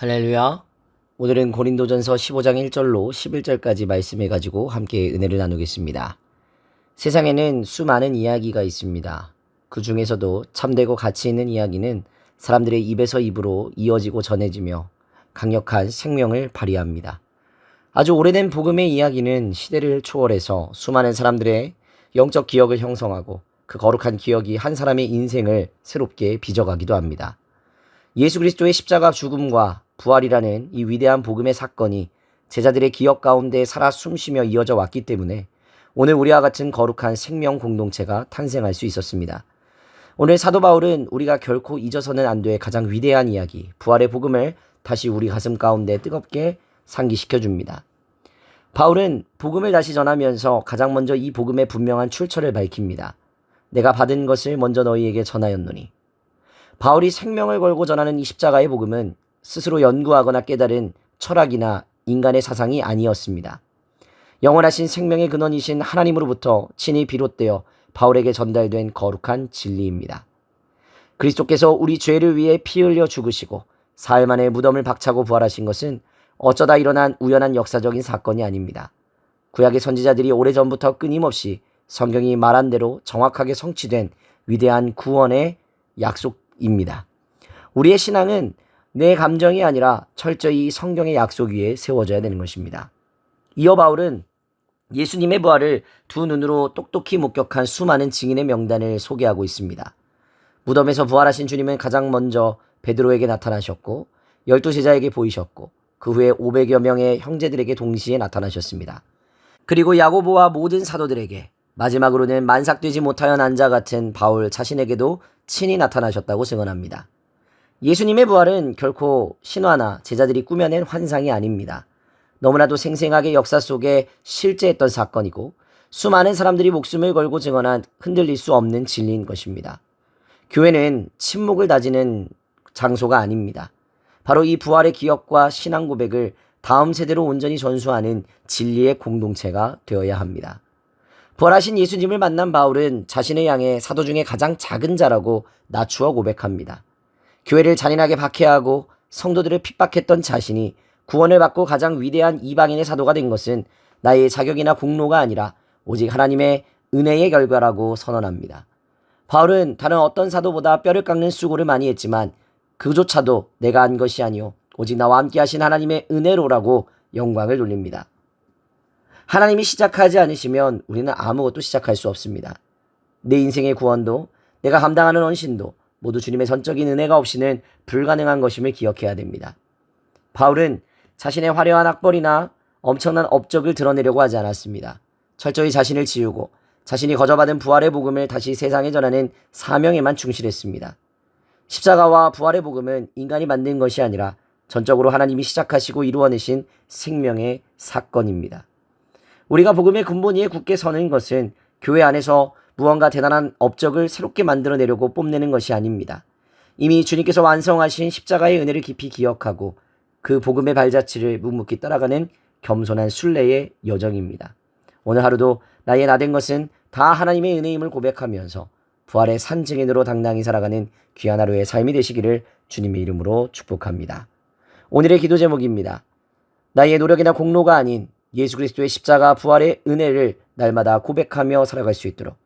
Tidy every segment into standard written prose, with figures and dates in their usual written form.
할렐루야. 오늘은 고린도전서 15장 1절로 11절까지 말씀해 가지고 함께 은혜를 나누겠습니다. 세상에는 수많은 이야기가 있습니다. 그 중에서도 참되고 가치 있는 이야기는 사람들의 입에서 입으로 이어지고 전해지며 강력한 생명을 발휘합니다. 아주 오래된 복음의 이야기는 시대를 초월해서 수많은 사람들의 영적 기억을 형성하고 그 거룩한 기억이 한 사람의 인생을 새롭게 빚어가기도 합니다. 예수 그리스도의 십자가 죽음과 부활이라는 이 위대한 복음의 사건이 제자들의 기억 가운데 살아 숨쉬며 이어져 왔기 때문에 오늘 우리와 같은 거룩한 생명 공동체가 탄생할 수 있었습니다. 오늘 사도 바울은 우리가 결코 잊어서는 안 될 가장 위대한 이야기, 부활의 복음을 다시 우리 가슴 가운데 뜨겁게 상기시켜 줍니다. 바울은 복음을 다시 전하면서 가장 먼저 이 복음의 분명한 출처를 밝힙니다. 내가 받은 것을 먼저 너희에게 전하였노니. 바울이 생명을 걸고 전하는 이 십자가의 복음은 스스로 연구하거나 깨달은 철학이나 인간의 사상이 아니었습니다. 영원하신 생명의 근원이신 하나님으로부터 친히 비롯되어 바울에게 전달된 거룩한 진리입니다. 그리스도께서 우리 죄를 위해 피 흘려 죽으시고 사흘 만에 무덤을 박차고 부활하신 것은 어쩌다 일어난 우연한 역사적인 사건이 아닙니다. 구약의 선지자들이 오래전부터 끊임없이 성경이 말한 대로 정확하게 성취된 위대한 구원의 약속입니다. 우리의 신앙은 내 감정이 아니라 철저히 성경의 약속 위에 세워져야 되는 것입니다. 이어 바울은 예수님의 부활을 두 눈으로 똑똑히 목격한 수많은 증인의 명단을 소개하고 있습니다. 무덤에서 부활하신 주님은 가장 먼저 베드로에게 나타나셨고 12제자에게 보이셨고 그 후에 500여 명의 형제들에게 동시에 나타나셨습니다. 그리고 야고보와 모든 사도들에게, 마지막으로는 만삭되지 못하여 난 자 같은 바울 자신에게도 친히 나타나셨다고 증언합니다. 예수님의 부활은 결코 신화나 제자들이 꾸며낸 환상이 아닙니다. 너무나도 생생하게 역사 속에 실제했던 사건이고 수많은 사람들이 목숨을 걸고 증언한 흔들릴 수 없는 진리인 것입니다. 교회는 침묵을 다지는 장소가 아닙니다. 바로 이 부활의 기억과 신앙 고백을 다음 세대로 온전히 전수하는 진리의 공동체가 되어야 합니다. 부활하신 예수님을 만난 바울은 자신의 양의 사도 중에 가장 작은 자라고 낮추어 고백합니다. 교회를 잔인하게 박해하고 성도들을 핍박했던 자신이 구원을 받고 가장 위대한 이방인의 사도가 된 것은 나의 자격이나 공로가 아니라 오직 하나님의 은혜의 결과라고 선언합니다. 바울은 다른 어떤 사도보다 뼈를 깎는 수고를 많이 했지만 그조차도 내가 한 것이 아니요 오직 나와 함께 하신 하나님의 은혜로라고 영광을 돌립니다. 하나님이 시작하지 않으시면 우리는 아무것도 시작할 수 없습니다. 내 인생의 구원도 내가 감당하는 헌신도 모두 주님의 전적인 은혜가 없이는 불가능한 것임을 기억해야 됩니다. 바울은 자신의 화려한 학벌이나 엄청난 업적을 드러내려고 하지 않았습니다. 철저히 자신을 지우고 자신이 거저받은 부활의 복음을 다시 세상에 전하는 사명에만 충실했습니다. 십자가와 부활의 복음은 인간이 만든 것이 아니라 전적으로 하나님이 시작하시고 이루어내신 생명의 사건입니다. 우리가 복음의 근본 위에 굳게 서는 것은 교회 안에서 무언가 대단한 업적을 새롭게 만들어내려고 뽐내는 것이 아닙니다. 이미 주님께서 완성하신 십자가의 은혜를 깊이 기억하고 그 복음의 발자취를 묵묵히 따라가는 겸손한 순례의 여정입니다. 오늘 하루도 나의 나된 것은 다 하나님의 은혜임을 고백하면서 부활의 산 증인으로 당당히 살아가는 귀한 하루의 삶이 되시기를 주님의 이름으로 축복합니다. 오늘의 기도 제목입니다. 나의 노력이나 공로가 아닌 예수 그리스도의 십자가 부활의 은혜를 날마다 고백하며 살아갈 수 있도록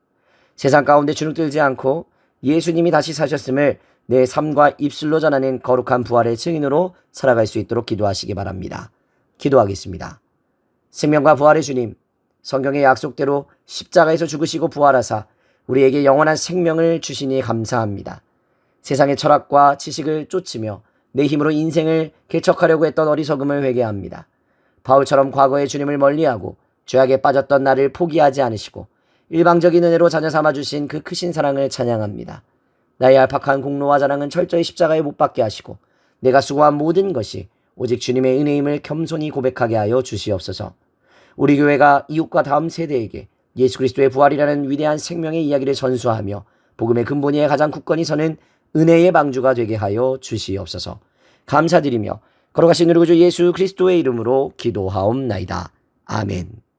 세상 가운데 주눅들지 않고 예수님이 다시 사셨음을 내 삶과 입술로 전하는 거룩한 부활의 증인으로 살아갈 수 있도록 기도하시기 바랍니다. 기도하겠습니다. 생명과 부활의 주님, 성경의 약속대로 십자가에서 죽으시고 부활하사 우리에게 영원한 생명을 주시니 감사합니다. 세상의 철학과 지식을 쫓으며 내 힘으로 인생을 개척하려고 했던 어리석음을 회개합니다. 바울처럼 과거의 주님을 멀리하고 죄악에 빠졌던 나를 포기하지 않으시고 일방적인 은혜로 자녀 삼아주신 그 크신 사랑을 찬양합니다. 나의 얄팍한 공로와 자랑은 철저히 십자가에 못 박게 하시고 내가 수고한 모든 것이 오직 주님의 은혜임을 겸손히 고백하게 하여 주시옵소서. 우리 교회가 이웃과 다음 세대에게 예수 그리스도의 부활이라는 위대한 생명의 이야기를 전수하며 복음의 근본 위에 가장 굳건히 서는 은혜의 방주가 되게 하여 주시옵소서. 감사드리며 걸어가신 우리 구주 예수 그리스도의 이름으로 기도하옵나이다. 아멘.